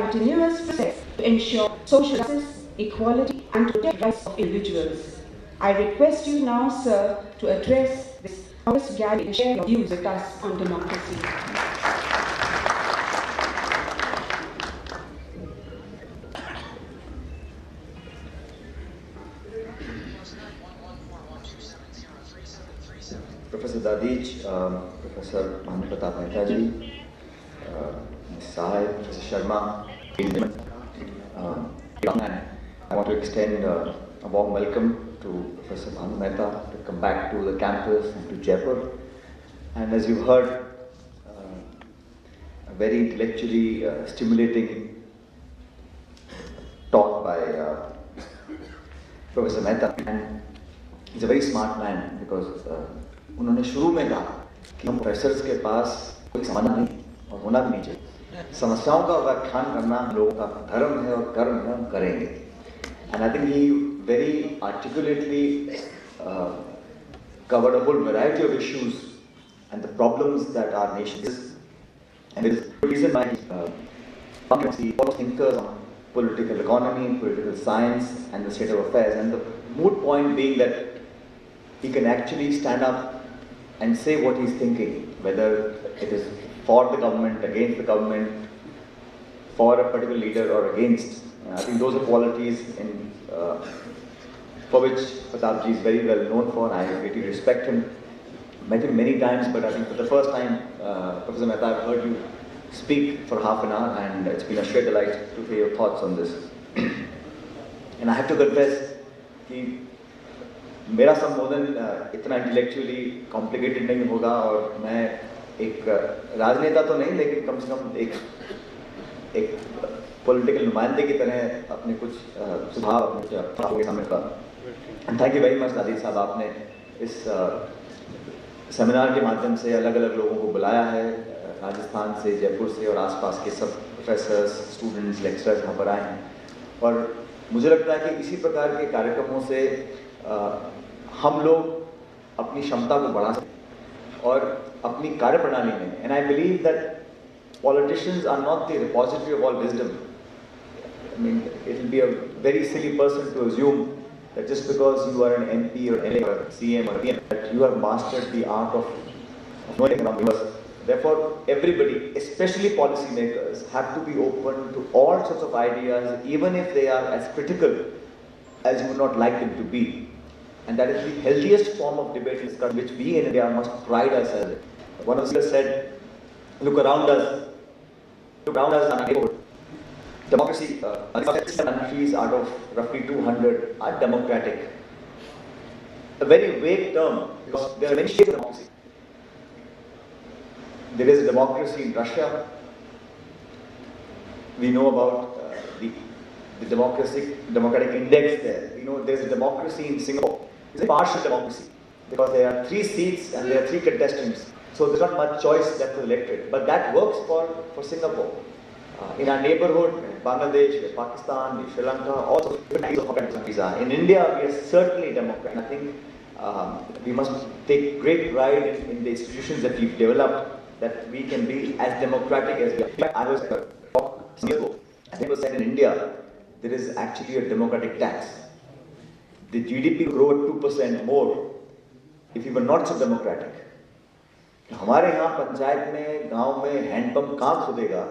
continuous process to ensure social justice, equality, and to protect rights of individuals. I request you now, sir, to address this August gathering and share your views with us on democracy. Professor Dadich, Professor Bhanu Pratap Mehta ji, Ms. Sahib, Professor Sharma, I want to extend a warm welcome to Professor Bhanu Mehta to come back to the campus and to Jaipur. And as you heard, a very intellectually stimulating talk by Professor Mehta. And he's a very smart man because उन्होंने शुरू में कहा कि हम professors के पास कोई समाधान नहीं और होना भी नहीं चाहिए। समस्याओं का व्याख्यान करना हम लोगों का धर्म है और कर्म है, हम करेंगे। And I think he very articulately covered a whole variety of issues and the problems that our nation is. And there is a reason why he thinkers on political economy, political science, and the state of affairs. And the moot point being that he can actually stand up and say what he's thinking, whether it is for the government, against the government, for a particular leader or against. I think those are qualities for which Pratapji is very well known for. I really respect him. Met him many times, but I think for the first time, Professor Mehta, I've heard you speak for half an hour, and it's been a sheer delight to hear your thoughts on this. And I have to confess that मेरा संबोधन इतना intellectually complicated नहीं होगा और मैं एक राजनेता तो नहीं, लेकिन कम से कम एक पॉलिटिकल नुमाइंदे की तरह अपने कुछ सुझाव अपने सामने का। थैंक यू वेरी मच दादी साहब, आपने इस सेमिनार के माध्यम से अलग अलग लोगों को बुलाया है, राजस्थान से, जयपुर से और आसपास के सब प्रोफेसर्स, स्टूडेंट्स, लेक्चरर्स यहाँ पर आए हैं। और मुझे लगता है कि इसी प्रकार के कार्यक्रमों से हम लोग अपनी क्षमता को बढ़ा सकते और अपनी कार्यप्रणाली में, and I believe that politicians are not the repository of all wisdom. I mean, it will be a very silly person to assume that just because you are an MP or NA or CM or PM, that you have mastered the art of knowing around the universe. Therefore, everybody, especially policymakers, have to be open to all sorts of ideas, even if they are as critical as you would not like them to be. And that is the healthiest form of debate which we in India must pride ourselves in. One of the speakers said, look around us in our neighborhood. Democracy, countries out of roughly 200 are democratic. A very vague term because there are many shades of democracy. There is a democracy in Russia. We know about the democratic index there. We know there's a democracy in Singapore. It's a partial democracy because there are 3 seats and there are 3 contestants. So there's not much choice left for the electorate. But that works for Singapore. In our neighborhood, Bangladesh, Pakistan, Sri Lanka, all sorts of different countries are. In India, we are certainly democratic. I think we must take great pride in the institutions that we've developed, that we can be as democratic as we are. In fact, I was some years ago, and it was said in India, there is actually a democratic tax. The GDP would grow at 2% more if we were not so democratic. हमारे यहाँ पंचायत में, गांव में handpump कहाँ खुदेगा,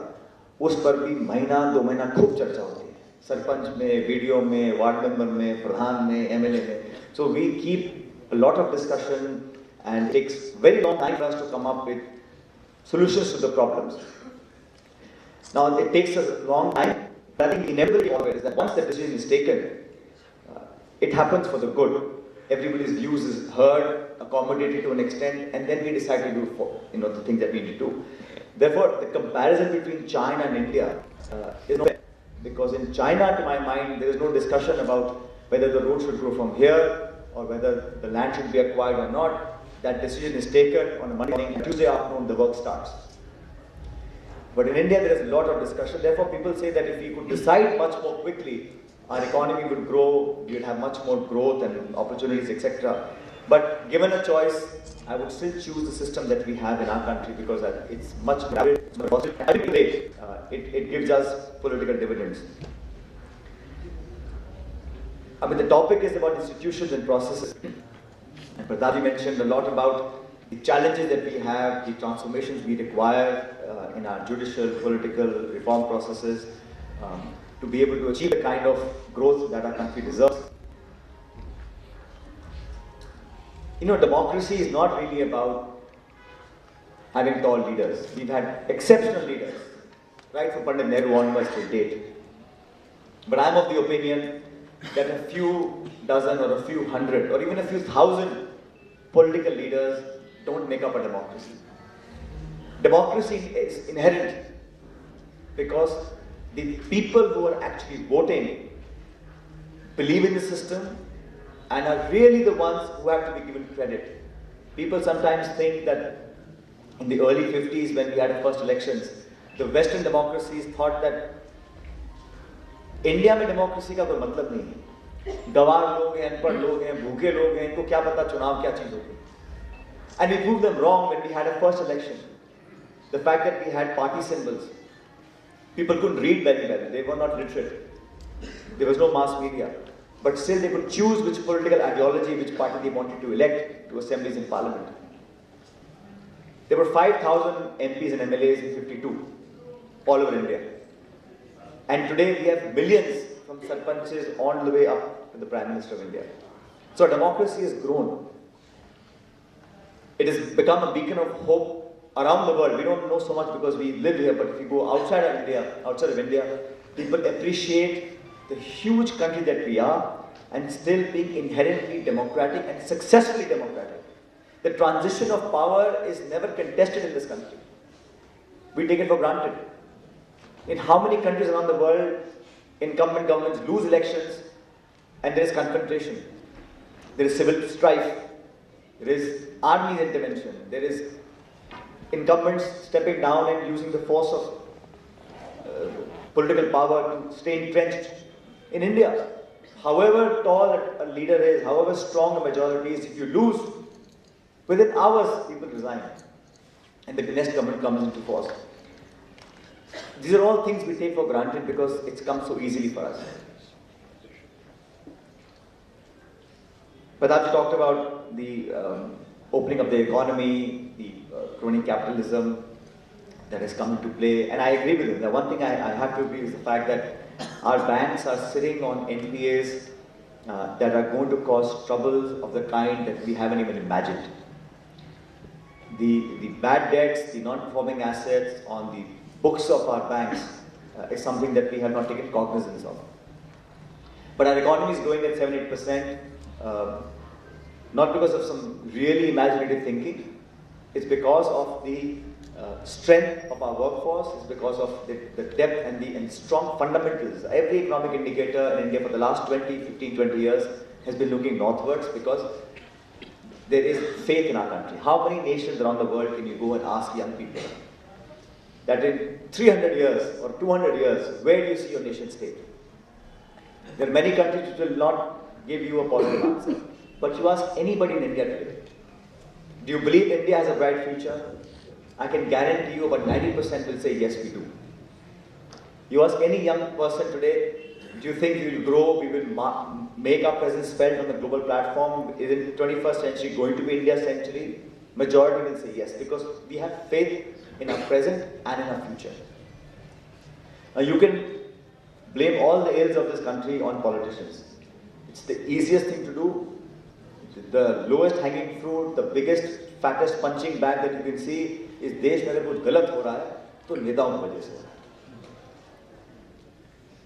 उस पर भी महीना 2 महीना खूब चर्चा होती है, सरपंच में, वीडियो में, वार्ड मेंबर में, प्रधान में, एमएलए में. So we keep a lot of discussion and it takes very long time for us to come up with solutions to the problems. Now it takes a long time, but I think inevitably always that once the decision is taken, it happens for the good. Everybody's views is heard, accommodated to an extent, and then we decide to do the things that we need to do. Therefore, the comparison between China and India is not fair, because in China, to my mind, there is no discussion about whether the road should grow from here or whether the land should be acquired or not. That decision is taken on a Monday morning, and Tuesday afternoon the work starts. But in India, there is a lot of discussion. Therefore, people say that if we could decide much more quickly, our economy would grow, we would have much more growth and opportunities, etc. But given a choice, I would still choose the system that we have in our country because it's much crowded, it's much positive. At any rate, it gives us political dividends. I mean, the topic is about institutions and processes. And Pratapji mentioned a lot about the challenges that we have, the transformations we require in our judicial, political reform processes to be able to achieve the kind of growth that our country deserves. You know, democracy is not really about having tall leaders. We've had exceptional leaders, right from Pandit Nehru onwards to date. But I'm of the opinion that a few dozen or a few hundred or even a few thousand political leaders don't make up a democracy. Democracy is inherent because the people who are actually voting believe in the system and are really the ones who have to be given credit. People sometimes think that in the early 50s when we had our first elections, the Western democracies thought that India में democracy का कोई मतलब नहीं है, गवार लोग हैं, अनपढ़ लोग हैं, भूखे लोग हैं, इनको क्या पता चुनाव क्या चीज होगी. And we proved them wrong when we had a first election. The fact that we had party symbols, people couldn't read very well, they were not literate, there was no mass media, but still they could choose which political ideology, which party they wanted to elect to assemblies in parliament. There were 5,000 MPs and MLAs in 52, all over India. And today we have millions from sarpanches all the way up to the Prime Minister of India. So democracy has grown. It has become a beacon of hope around the world. We don't know so much because we live here, but if you go outside of India, people appreciate the huge country that we are and still being inherently democratic and successfully democratic. The transition of power is never contested in this country. We take it for granted. In how many countries around the world, incumbent governments lose elections and there is confrontation, there is civil strife, there is army intervention, there is incumbents stepping down and using the force of political power to stay entrenched. In India, however tall a leader is, however strong a majority is, if you lose, within hours people resign and the next government comes into force. These are all things we take for granted because it's come so easily for us. Pratapji talked about the opening of the economy, the crony capitalism that has come into play, and I agree with him. The one thing I have to agree is the fact that our banks are sitting on NPAs that are going to cause troubles of the kind that we haven't even imagined. The bad debts, the non-performing assets on the books of our banks is something that we have not taken cognizance of. But our economy is growing at 7-8%, not because of some really imaginative thinking. It's because of the strength of our workforce, it's because of the depth and the strong fundamentals. Every economic indicator in India for the last 15-20 years has been looking northwards because there is faith in our country. How many nations around the world can you go and ask young people that in 300 years or 200 years, where do you see your nation state? There are many countries which will not give you a positive answer. But you ask anybody in India today, do you believe India has a bright future? I can guarantee you about 90% will say yes, we do. You ask any young person today, do you think we will grow, we will make our presence felt on the global platform? Is it 21st century going to be India's century? Majority will say yes, because we have faith in our present and in our future. Now you can blame all the ills of this country on politicians. It's the easiest thing to do. The lowest hanging fruit, the biggest, fattest punching bag that you can see is देश में अगर कुछ गलत हो रहा है तो नेताओं की वजह से हो रहा है.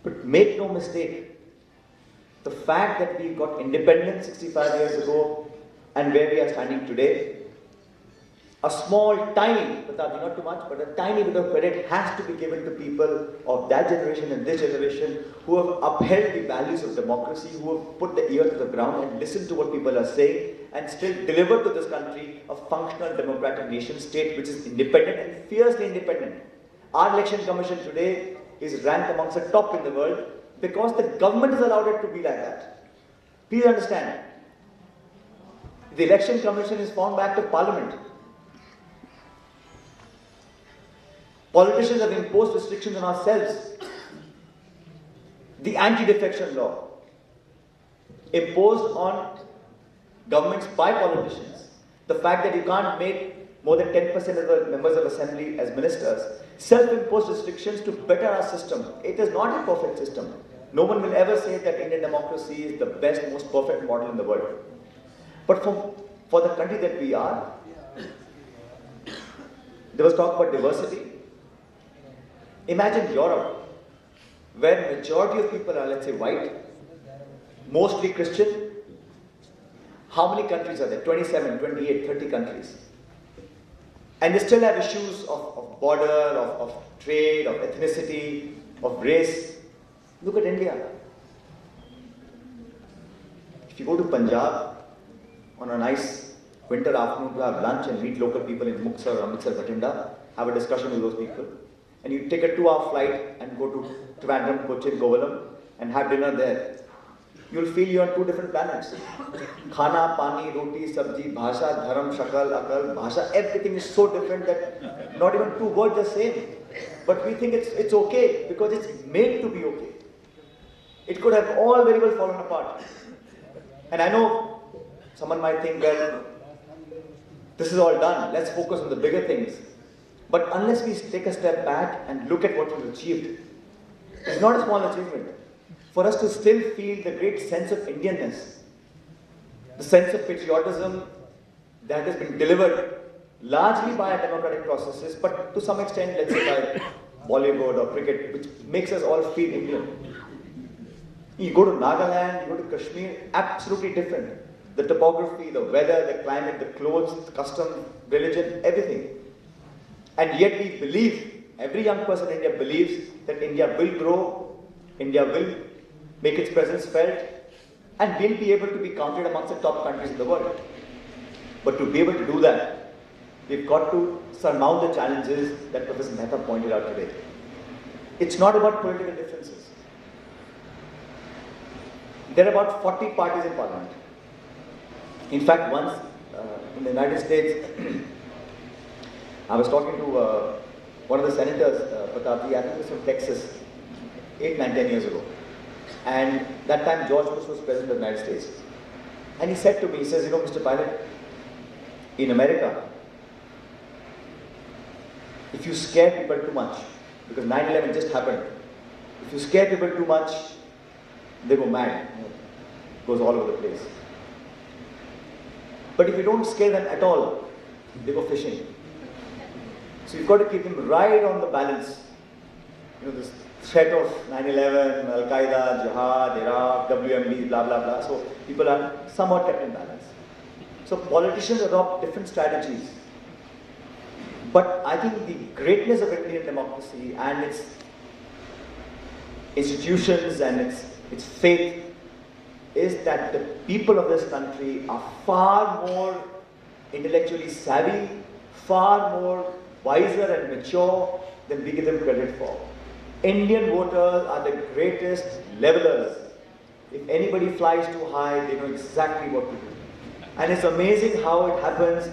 But make no mistake, the fact that we got independence 65 years ago and where we are standing today, a small, tiny, not too much, but a tiny bit of credit has to be given to people of that generation and this generation who have upheld the values of democracy, who have put the ear to the ground and listened to what people are saying and still delivered to this country a functional democratic nation state which is independent and fiercely independent. Our election commission today is ranked amongst the top in the world because the government has allowed it to be like that. Please understand. The Election Commission is formed by Act of Parliament. Politicians have imposed restrictions on ourselves. The anti-defection law, imposed on governments by politicians. The fact that you can't make more than 10% of the members of assembly as ministers. Self-imposed restrictions to better our system. It is not a perfect system. No one will ever say that Indian democracy is the best, most perfect model in the world. But for the country that we are, there was talk about diversity. Imagine Europe, where majority of people are, let's say, white, mostly Christian. How many countries are there? 27, 28, 30 countries. And they still have issues of border, of trade, of ethnicity, of race. Look at India. If you go to Punjab on a nice winter afternoon to have lunch and meet local people in Muktsar or Amritsar, Bathinda, have a discussion with those people, and you take a 2-hour flight and go to Trivandrum, Cochin, Kovalam and have dinner there, you'll feel you're on two different planets. Khana, pani, roti, sabji, bhasha, dharam, shakal, akal, bhasha, everything is so different that not even two words are same. But we think it's okay because it's made to be okay. It could have all very well fallen apart. And I know someone might think, well, this is all done, let's focus on the bigger things. But unless we take a step back and look at what we've achieved, it's not a small achievement. For us to still feel the great sense of Indianness, the sense of patriotism that has been delivered largely by our democratic processes, but to some extent, let's say by Bollywood or cricket, which makes us all feel Indian. You go to Nagaland, you go to Kashmir, absolutely different. The topography, the weather, the climate, the clothes, the custom, religion, everything. And yet we believe, every young person in India believes that India will grow, India will make its presence felt, and will be able to be counted amongst the top countries in the world. But to be able to do that, we've got to surmount the challenges that Professor Mehta pointed out today. It's not about political differences. There are about 40 parties in Parliament. In fact, once in the United States, I was talking to one of the senators, Pratapji, I think he was from Texas, 8, 9, 10 years ago. And that time George Bush was president of the United States. And he said to me, he says, you know, Mr. Pilot, in America, if you scare people too much, because 9/11 just happened, if you scare people too much, they go mad. It goes all over the place. But if you don't scare them at all, they go fishing. So you've got to keep them right on the balance. You know, this threat of 9/11, Al-Qaeda, Jihad, Iraq, WMD, blah, blah, blah. So people are somewhat kept in balance. So politicians adopt different strategies. But I think the greatness of Indian democracy and its institutions and its faith is that the people of this country are far more intellectually savvy, far more wiser and mature than we give them credit for. Indian voters are the greatest levelers. If anybody flies too high, they know exactly what to do. And it's amazing how it happens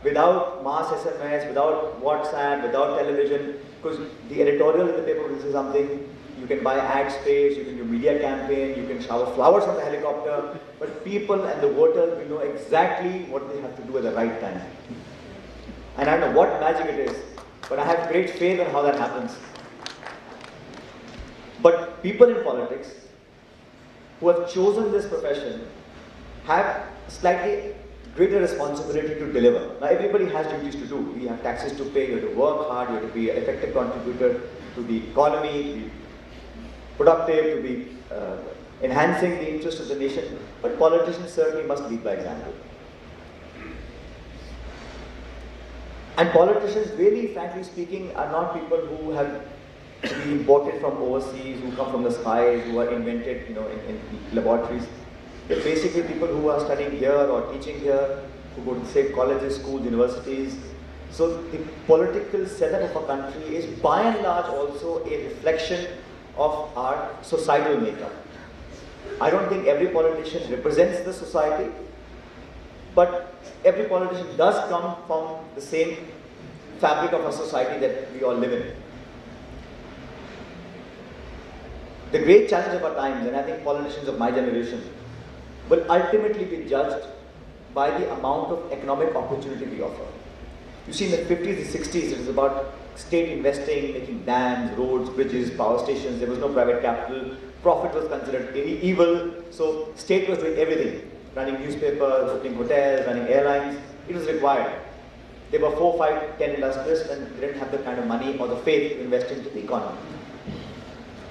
without mass SMS, without WhatsApp, without television, because the editorial in the paper will say something, you can buy ad space, you can do media campaign, you can shower flowers from the helicopter, but people and the voters will know exactly what they have to do at the right time. And I don't know what magic it is, but I have great faith in how that happens. But people in politics who have chosen this profession have slightly greater responsibility to deliver. Now everybody has duties to do. We have taxes to pay, you have to work hard, you have to be an effective contributor to the economy, to be productive, to be enhancing the interest of the nation. But politicians certainly must lead by example. And politicians, really, frankly speaking, are not people who have been imported from overseas, who come from the skies, who are invented, you know, in laboratories. They're basically people who are studying here or teaching here, who go to, say, colleges, schools, universities. So the political setup of a country is by and large also a reflection of our societal makeup. I don't think every politician represents the society, but every politician does come from the same fabric of a society that we all live in. The great challenge of our times, and I think politicians of my generation, will ultimately be judged by the amount of economic opportunity we offer. You see, in the 50s and 60s, it was about state investing, making dams, roads, bridges, power stations. There was no private capital. Profit was considered evil, so state was doing everything. Running newspapers, opening hotels, running airlines. It was required. There were 4, 5, 10 industrialists and they didn't have the kind of money or the faith to invest into the economy.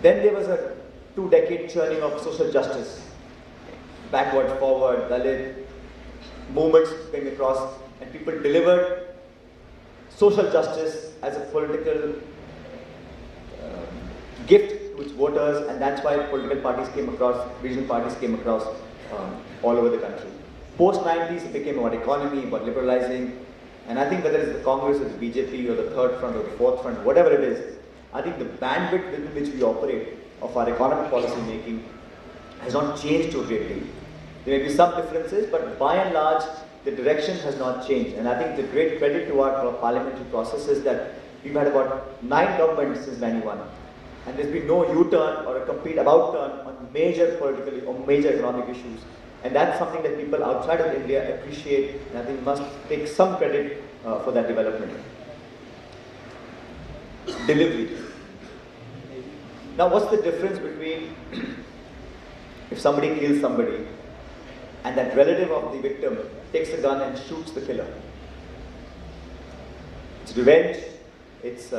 Then there was a 2-decade churning of social justice. Backward, forward, Dalit, movements came across, and people delivered social justice as a political gift to its voters, and that's why political parties came across, regional parties came across all over the country. Post-90s, it became about economy, about liberalizing, and I think whether it's the Congress or the BJP or the third front or the fourth front, whatever it is, I think the bandwidth within which we operate of our economic policy making has not changed to a great deal. There may be some differences, but by and large, the direction has not changed. And I think the great credit to our parliamentary process is that we've had about 9 governments since 91. And there's been no U-turn or a complete about-turn on major political or major economic issues. And that's something that people outside of India appreciate, and I think must take some credit for that development. Delivery. Now, what's the difference between if somebody kills somebody and that relative of the victim takes a gun and shoots the killer? It's revenge, it's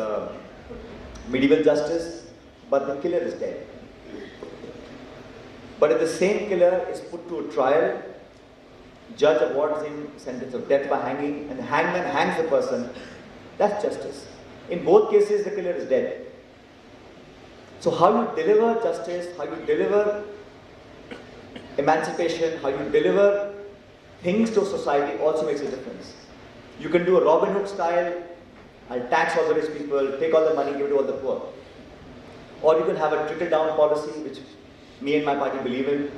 medieval justice, but the killer is dead. But if the same killer is put to a trial, judge awards him sentence of death by hanging, and the hangman hangs the person, that's justice. In both cases, the killer is dead. So how you deliver justice, how you deliver emancipation, how you deliver things to society also makes a difference. You can do a Robin Hood style, I'll tax all the rich people, take all the money, give it to all the poor. Or you can have a trickle-down policy, which me and my party believe in,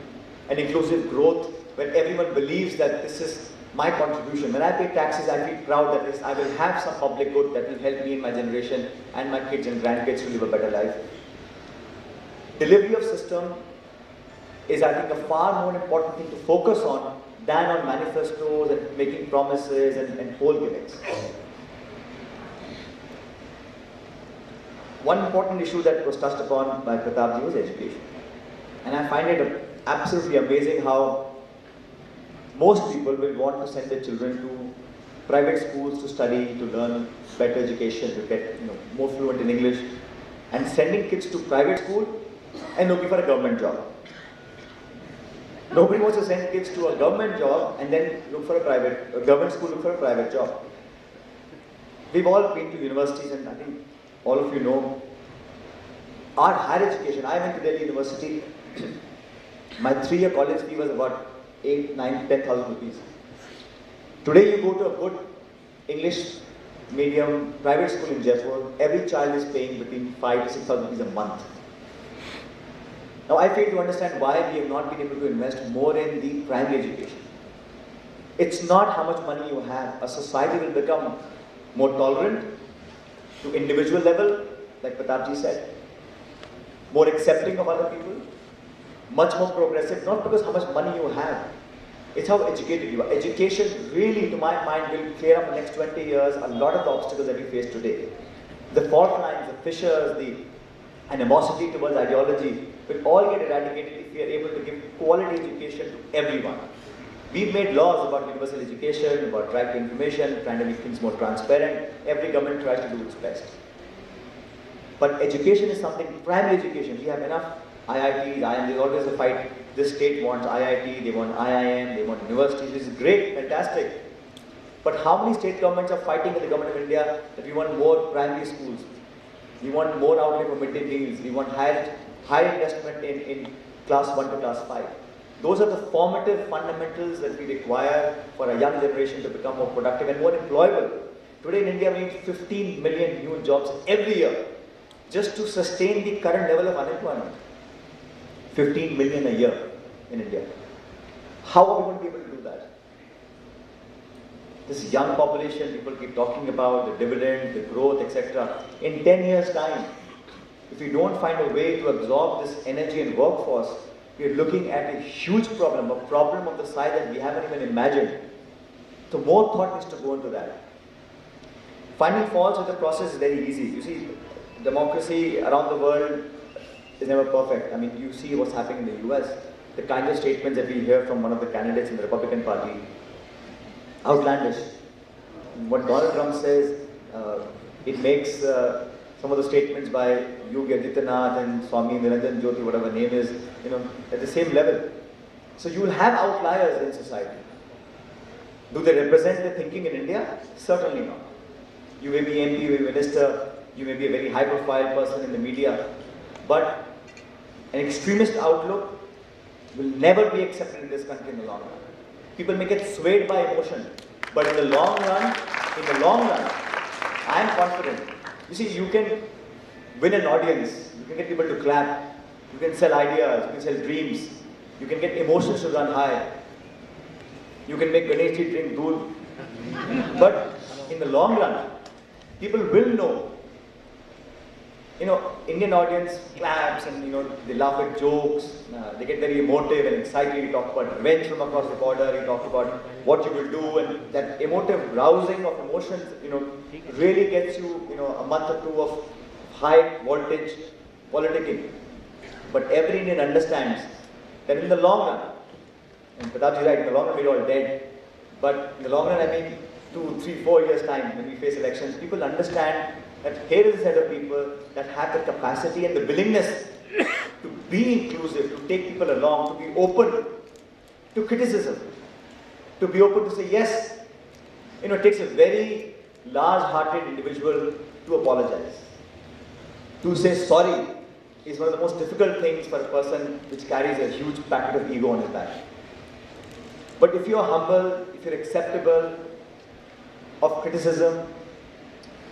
an inclusive growth, where everyone believes that this is my contribution. When I pay taxes, I feel proud that I will have some public good that will help me and my generation and my kids and grandkids to live a better life. Delivery of system is, I think, a far more important thing to focus on than on manifestos and making promises and poll gimmicks. One important issue that was touched upon by Pratapji was education. And I find it absolutely amazing how most people will want to send their children to private schools to study, to learn better education, to get more fluent in English, and sending kids to private school and looking for a government job. Nobody wants to send kids to a government job and then look for a government school, look for a private job. We've all been to universities, and I think all of you know our higher education. I went to Delhi University. My 3-year college fee was about 8, 9, 10,000 rupees. Today you go to a good English medium private school in Jaipur, every child is paying between 5 to 6,000 rupees a month. Now I fail to understand why we have not been able to invest more in the primary education. It's not how much money you have. A society will become more tolerant to individual level, like Pratapji said, more accepting of other people, much more progressive, not because how much money you have, it's how educated you are. Education really, to my mind, will clear up in the next 20 years a lot of the obstacles that we face today. The fault lines, the fissures, the animosity towards ideology will all get eradicated if we are able to give quality education to everyone. We've made laws about universal education, about right to information, trying to make things more transparent. Every government tries to do its best. But education is something, primary education, we have enough IITs, IIM, there's always a fight. This state wants IIT, they want IIM, they want universities, which is great, fantastic. But how many state governments are fighting with the government of India that we want more primary schools? We want more outlay for midday meals, we want high investment in class 1 to class 5. Those are the formative fundamentals that we require for a young generation to become more productive and more employable. Today in India, we need 15 million new jobs every year just to sustain the current level of unemployment. 15 million a year in India. How are we going to be able to do that? this young population people keep talking about, the dividend, the growth, etc. In 10 years' time, if we don't find a way to absorb this energy and workforce, we are looking at a huge problem, a problem of the size that we haven't even imagined. So more thought needs to go into that. Finding faults with the process is very easy. You see, democracy around the world is never perfect. I mean, you see what's happening in the US. The kind of statements that we hear from one of the candidates in the Republican Party, outlandish. What Donald Trump says, it makes some of the statements by Yogi Adityanath and Swami Niranjan Jyoti, whatever name is, at the same level. So you will have outliers in society. Do they represent the thinking in India? Certainly not. You may be MP, you may be minister, you may be a very high-profile person in the media, but an extremist outlook will never be accepted in this country in the long run. People may get swayed by emotion, but in the long run, I am confident. You see, you can win an audience, you can get people to clap, you can sell ideas, you can sell dreams, you can get emotions to run high, you can make Ganesh ji drink doodh. But in the long run, people will know. Indian audience claps and they laugh at jokes, they get very emotive and excited. You talk about revenge from across the border, you talk about what you will do, and that emotive rousing of emotions, really gets you, a month or two of high voltage politicking. But every Indian understands that in the long run, and Pratapji is right, in the long run we're all dead, but in the long run, I mean 2, 3, 4 years time when we face elections, people understand that here is a set of people that have the capacity and the willingness to be inclusive, to take people along, to be open to criticism, to be open to say yes. It takes a very large-hearted individual to apologize. To say sorry is one of the most difficult things for a person which carries a huge packet of ego on his back. But if you are humble, if you're acceptable of criticism,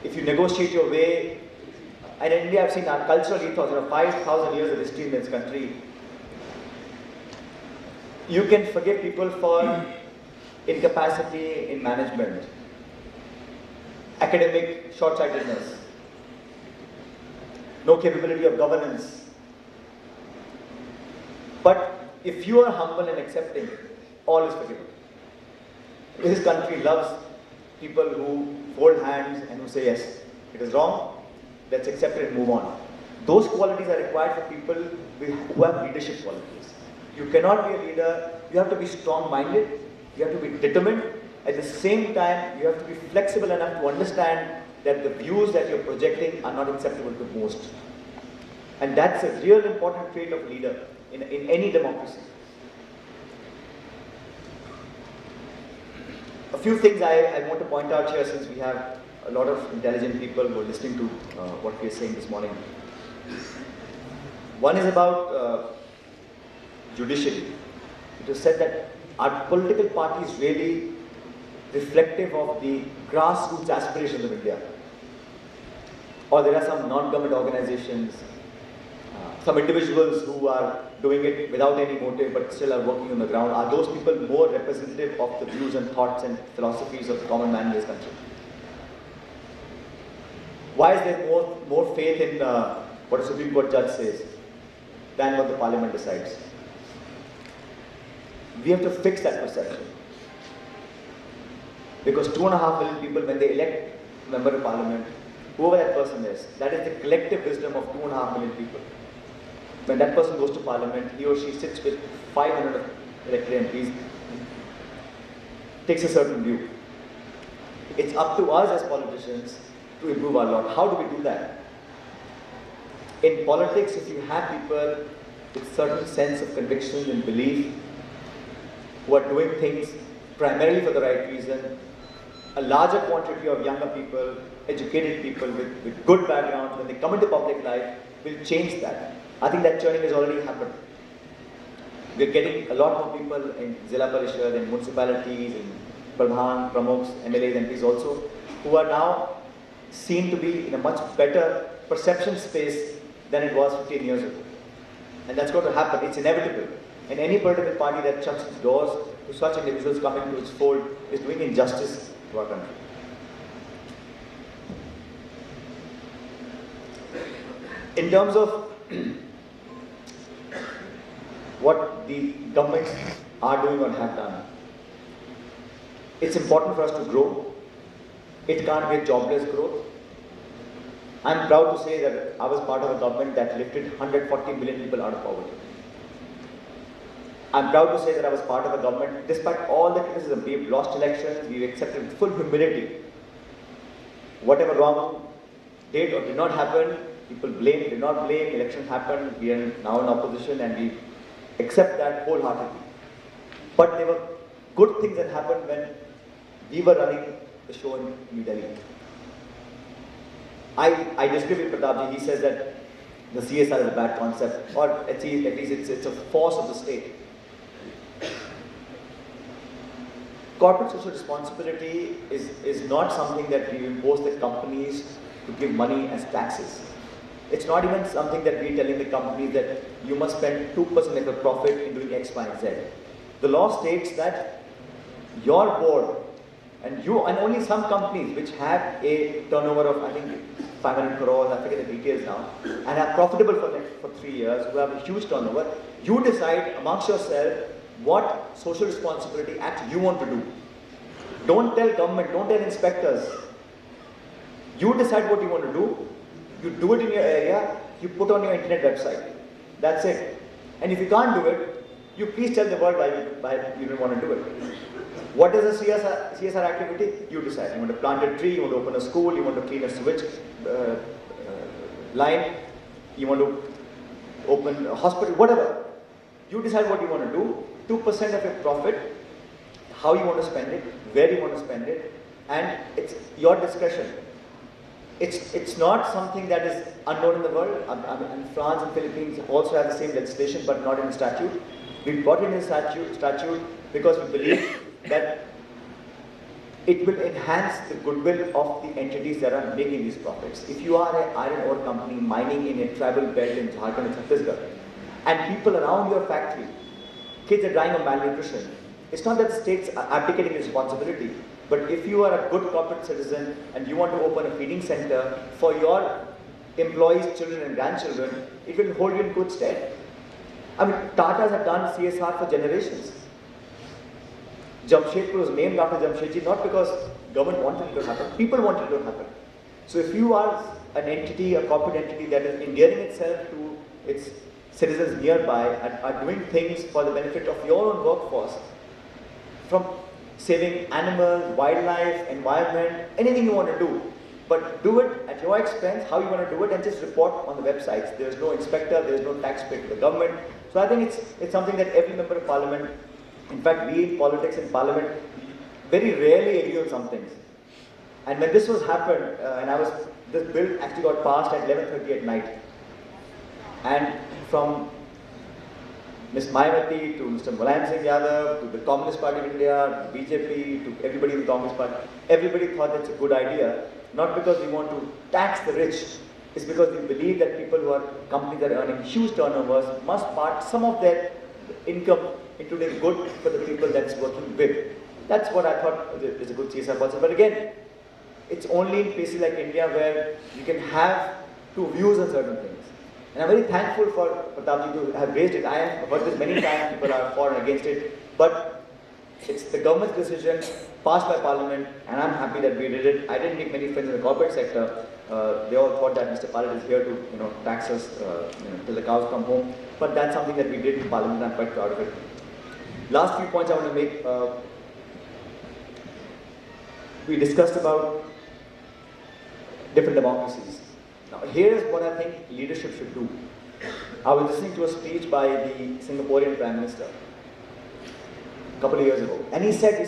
if you negotiate your way, and in India I've seen our cultural ethos, 5,000 years of history in this country, you can forgive people for incapacity in management, academic short-sightedness, no capability of governance. But if you are humble and accepting, all is forgiven. This country loves people who fold hands and who say, yes, it is wrong, let's accept it and move on. Those qualities are required for people who have leadership qualities. You cannot be a leader, you have to be strong-minded, you have to be determined. At the same time, you have to be flexible enough to understand that the views that you're projecting are not acceptable to most. And that's a real important trait of a leader in any democracy. A few things I want to point out here, since we have a lot of intelligent people who are listening to what we are saying this morning. One is about judiciary. It was said that our political party is really reflective of the grassroots aspirations of India. Or there are some non-government organizations, some individuals who are doing it without any motive but still are working on the ground. Are those people more representative of the views and thoughts and philosophies of the common man in this country? Why is there more faith in what a Supreme Court judge says than what the Parliament decides? We have to fix that perception. Because 2.5 million people, when they elect a member of Parliament, whoever that person is, that is the collective wisdom of 2.5 million people. When that person goes to Parliament, he or she sits with 500 elected MPs, takes a certain view. It's up to us as politicians to improve our lot. How do we do that? In politics, if you have people with certain sense of conviction and belief, who are doing things primarily for the right reason, a larger quantity of younger people, educated people with good backgrounds, when they come into public life, will change that. I think that churning has already happened. We're getting a lot more people in Zilla Parishad, in municipalities, in Pradhan, Pramukhs, MLAs, MPs also, who are now seen to be in a much better perception space than it was 15 years ago. And that's going to happen. It's inevitable. And any political party that shuts its doors to such individuals coming to its fold is doing injustice to our country. In terms of what the governments are doing or have done, it's important for us to grow. It can't be a jobless growth. I'm proud to say that I was part of a government that lifted 140 million people out of poverty. I'm proud to say that I was part of a government, despite all the criticism, we've lost elections, we've accepted with full humility. Whatever wrong did or did not happen, people blame, did not blame, elections happened, we are now in opposition and we accept that wholeheartedly. But there were good things that happened when we were running the show in New Delhi. I disagree with Pratapji. He says that the CSR is a bad concept, or at least it's a force of the state. Corporate social responsibility is not something that we impose the companies to give money as taxes. It's not even something that we're telling the companies that you must spend 2% of your profit in doing X, Y, and Z. The law states that your board and only some companies which have a turnover of, I think, 500 crores, I forget the details now, and are profitable for 3 years, who have a huge turnover, you decide amongst yourself what social responsibility act you want to do. Don't tell government, don't tell inspectors. You decide what you want to do, you do it in your area, you put on your internet website. That's it. And if you can't do it, you please tell the world why you don't want to do it. What is a CSR activity? You decide. You want to plant a tree, you want to open a school, you want to clean a sewage line, you want to open a hospital, whatever. You decide what you want to do, 2% of your profit, how you want to spend it, where you want to spend it, and it's your discretion. It's not something that is unknown in the world. And France and Philippines also have the same legislation, but not in the statute. We brought in a statute because we believe that it will enhance the goodwill of the entities that are making these profits. If you are an iron ore company mining in a tribal belt in Jharkhand and Chhattisgarh, and people around your factory, kids are dying of malnutrition, it's not that the state's abdicating responsibility, but if you are a good corporate citizen and you want to open a feeding center for your employees' children and grandchildren, it will hold you in good stead. I mean, Tatas have done CSR for generations. Jamshedpur was named after Jamshedji not because government wanted it to happen, people wanted it to happen. So if you are an entity, a corporate entity that is endearing itself to its citizens nearby and are doing things for the benefit of your own workforce, from saving animals, wildlife, environment, anything you want to do, but do it at your expense, how you want to do it, and just report on the websites. There is no inspector, there is no tax paid to the government. So I think it's something that every member of parliament, in fact we in politics in parliament, very rarely agree on some things. And when this was happened, this bill actually got passed at 11:30 at night. And from Ms. Mayawati to Mr. Mulayam Singh Yadav to the Communist Party of India, to BJP, to everybody in the Congress Party, everybody thought it's a good idea, not because we want to tax the rich, it's because we believe that people who are, companies that are earning huge turnovers must part some of their income into doing good for the people that's working with. That's what I thought is a good CSR policy. But again, it's only in places like India where you can have two views on certain things. And I'm very thankful for Pratapji to have raised it. I have heard this many times, people are for and against it. But it's the government's decision, passed by Parliament, and I'm happy that we did it. I didn't make many friends in the corporate sector. They all thought that Mr. Pilot is here to tax us till the cows come home. But that's something that we did in Parliament, and I'm quite proud of it. Last few points I want to make. We discussed about different democracies. Now, here's what I think leadership should do. I was listening to a speech by the Singaporean Prime Minister a couple of years ago. And he says, I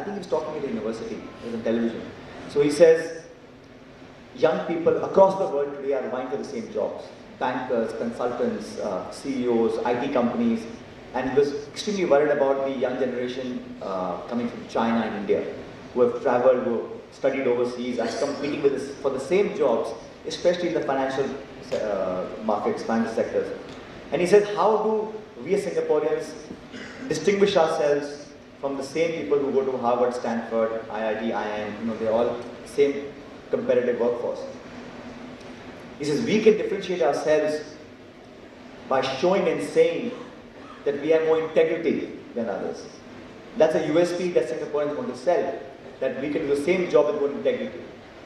think he was talking at a university, it was on television. So he says, young people across the world today are vying for the same jobs. Bankers, consultants, CEOs, IT companies. And he was extremely worried about the young generation coming from China and India, who have traveled, who have studied overseas, are competing with us for the same jobs, especially in the financial markets, financial sectors. And he says, how do we as Singaporeans distinguish ourselves from the same people who go to Harvard, Stanford, IIT, IIM, they're all same competitive workforce. He says we can differentiate ourselves by showing and saying that we have more integrity than others. That's a USP that Singaporeans want to sell, that we can do the same job with more integrity.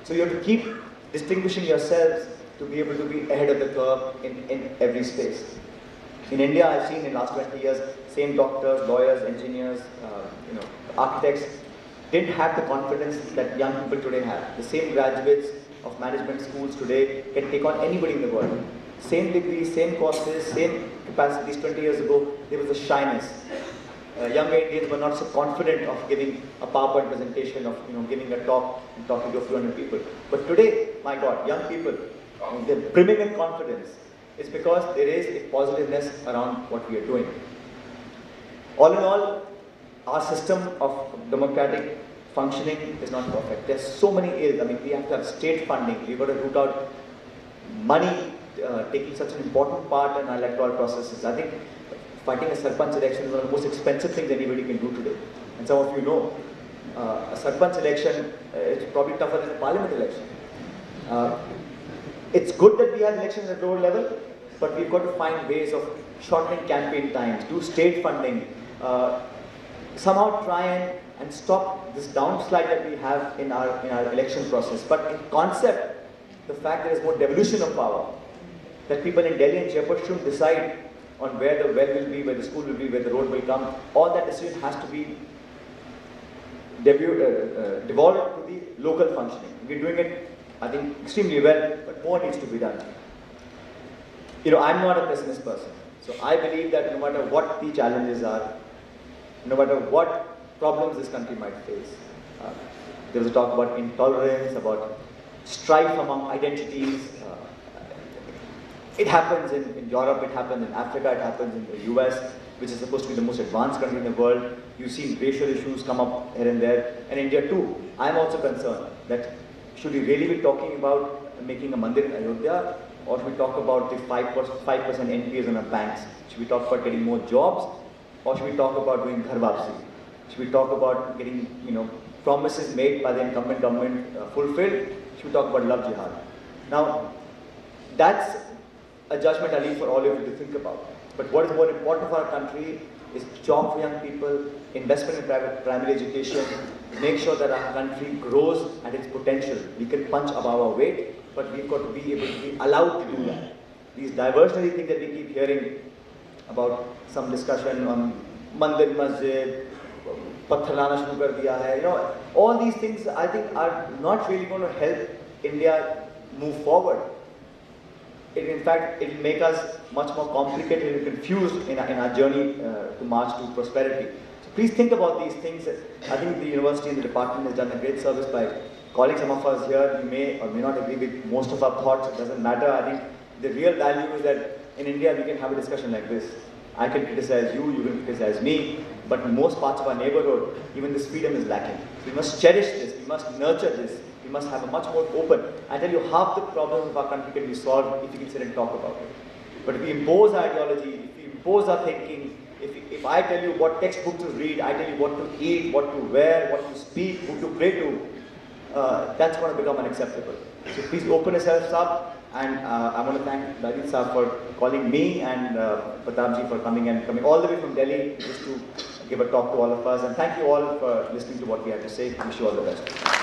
So you have to keep distinguishing yourselves to be able to be ahead of the curve in every space. In India, I've seen in the last 20 years, same doctors, lawyers, engineers, architects didn't have the confidence that young people today have. The same graduates of management schools today can take on anybody in the world. Same degrees, same courses, same capacities. 20 years ago, there was a shyness. Younger Indians were not so confident of giving a PowerPoint presentation, of giving a talk and talking to a few hundred people. But today, my God, young people, they're brimming with confidence. It's because there is a positiveness around what we are doing. All in all, our system of democratic functioning is not perfect. There's so many ills. I mean, we have to have state funding. We've got to root out money taking such an important part in our electoral processes. I think fighting a Sarpanch election is one of the most expensive things anybody can do today. And some of you know, a Sarpanch election is probably tougher than a parliament election. It's good that we have elections at lower level, but we've got to find ways of shortening campaign times, do state funding, somehow try and stop this downslide that we have in our election process. But in concept, the fact there is more devolution of power, that people in Delhi and Jaipur shouldn't decide on where the well will be, where the school will be, where the road will come. All that decision has to be devolved to the local functioning. We're doing it, I think, extremely well, but more needs to be done. I'm not a pessimist person. So I believe that no matter what the challenges are, no matter what problems this country might face, there was a talk about intolerance, about strife among identities. It happens in Europe, it happens in Africa, it happens in the US, which is supposed to be the most advanced country in the world. You've seen racial issues come up here and there, and India too. I'm also concerned that should we really be talking about making a mandir in Ayodhya, or should we talk about the 5% NPAs on our banks? Should we talk about getting more jobs, or should we talk about doing Ghar Wapsi? Should we talk about getting promises made by the incumbent government fulfilled? Should we talk about love jihad? Now, that's a judgment I leave for all of you to think about. But what is more important for our country is job for young people, investment in primary education, make sure that our country grows at its potential. We can punch above our weight, but we've got to be able to be allowed to do that. These diversionary things that we keep hearing about, some discussion on mandir, masjid, patthar lana shuru kar diya hai, all these things I think are not really going to help India move forward. In fact, it will make us much more complicated and confused in our journey to march to prosperity. So please think about these things. I think the university and the department has done a great service by calling some of us here. You may or may not agree with most of our thoughts. It doesn't matter. I think the real value is that in India we can have a discussion like this. I can criticize you, you can criticize me, but in most parts of our neighborhood, even this freedom is lacking. So we must cherish this, we must nurture this. We must have a much more open. I tell you, half the problems of our country can be solved if we can sit and talk about it. But if we impose our ideology, if we impose our thinking, if I tell you what textbook to read, I tell you what to eat, what to wear, what to speak, who to pray to, that's going to become unacceptable. So please open yourselves up, and I want to thank Dalit Saab for calling me and Pratapji for coming all the way from Delhi just to give a talk to all of us. And thank you all for listening to what we have to say. I wish you all the best.